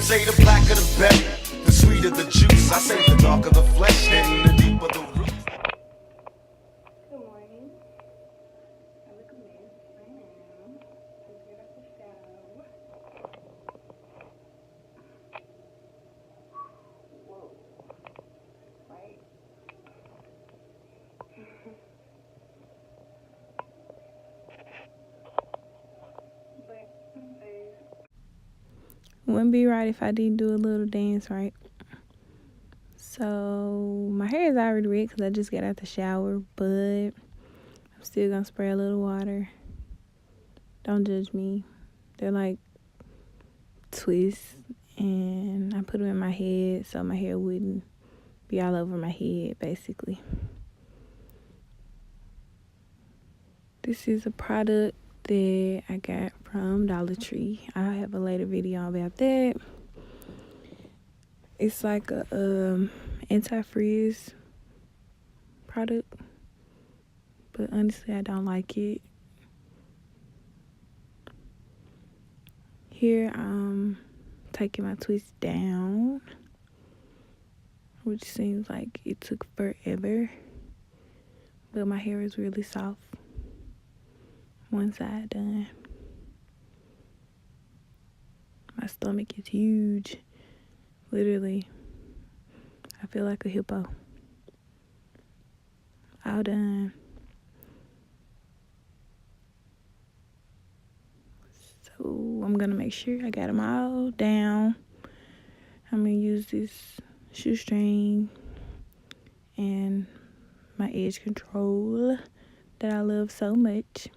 say the blacker the better, the sweeter the juice. I say the darker the flesh, then the deeper the root. Good morning. I look a mess right now. Just get out the shower. Whoa. Right? Wouldn't be right if I didn't do a little dance, right? So my hair is already red because I just got out the shower, but I'm still gonna spray a little water. Don't judge me. They're like twists, and I put them in my head so my hair wouldn't be all over my head, basically. This is a product that I got from Dollar Tree. I'll have a later video about that. It's like a anti-frizz product, but honestly I don't like it. Here I'm taking my twist down, which seems like it took forever, but my hair is really soft. One side done. My stomach is huge. Literally, I feel like a hippo. All done. So I'm gonna make sure I got them all down. I'm gonna use this shoestring and my edge control that I love so much.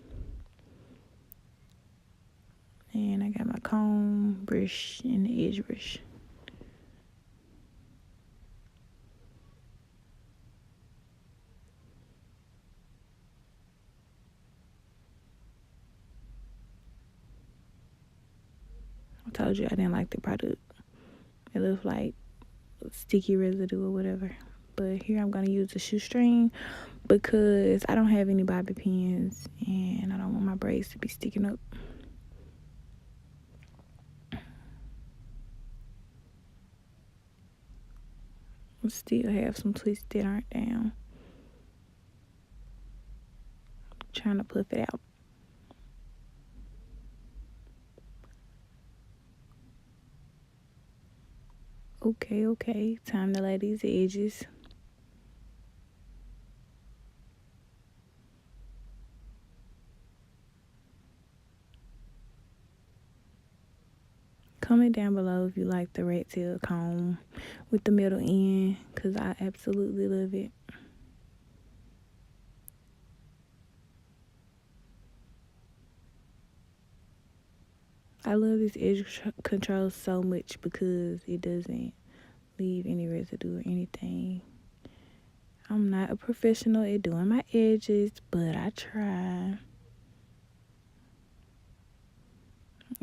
And I got my comb brush and the edge brush. I told you I didn't like the product. It looked like sticky residue or whatever. But here I'm gonna use the shoestring because I don't have any bobby pins and I don't want my braids to be sticking up. I still have some twists that aren't down. Trying to puff it out. Okay. Time to lay these edges. Comment down below if you like the rat tail comb with the middle end, because I absolutely love it. I love this edge control so much because it doesn't leave any residue or anything. I'm not a professional at doing my edges, but I try.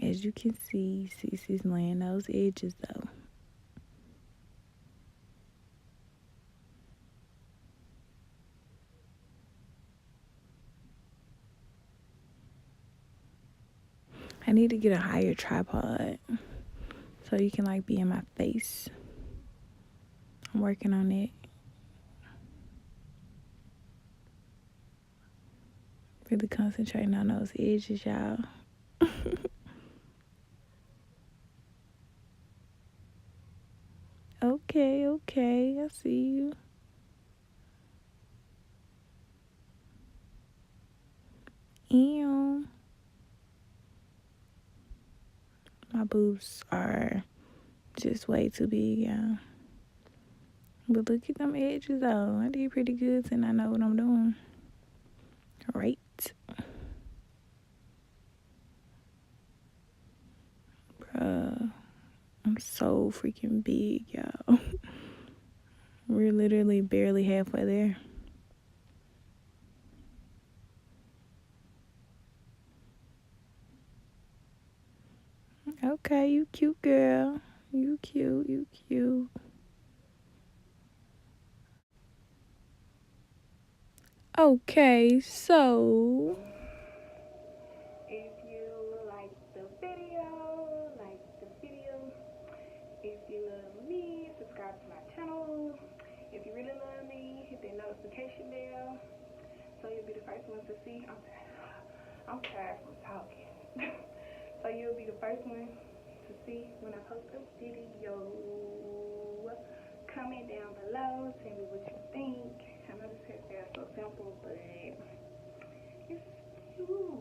As you can see, Cece's laying those edges though. I need to get a higher tripod so you can like be in my face. I'm working on it. Really concentrating on those edges, y'all. Okay, I see you. Ew. My boobs are just way too big, y'all. But look at them edges though. I did pretty good and I know what I'm doing. Right. Bruh. I'm so freaking big, y'all. We're literally barely halfway there. Okay, you cute girl. You cute. Okay, so if you like the video, really love me, hit that notification bell so you'll be the first one to see. I'm tired from talking. So you'll be the first one to see when I post a video. Comment down below, tell me what you think. I know this hairstyle is so simple, but it's cute.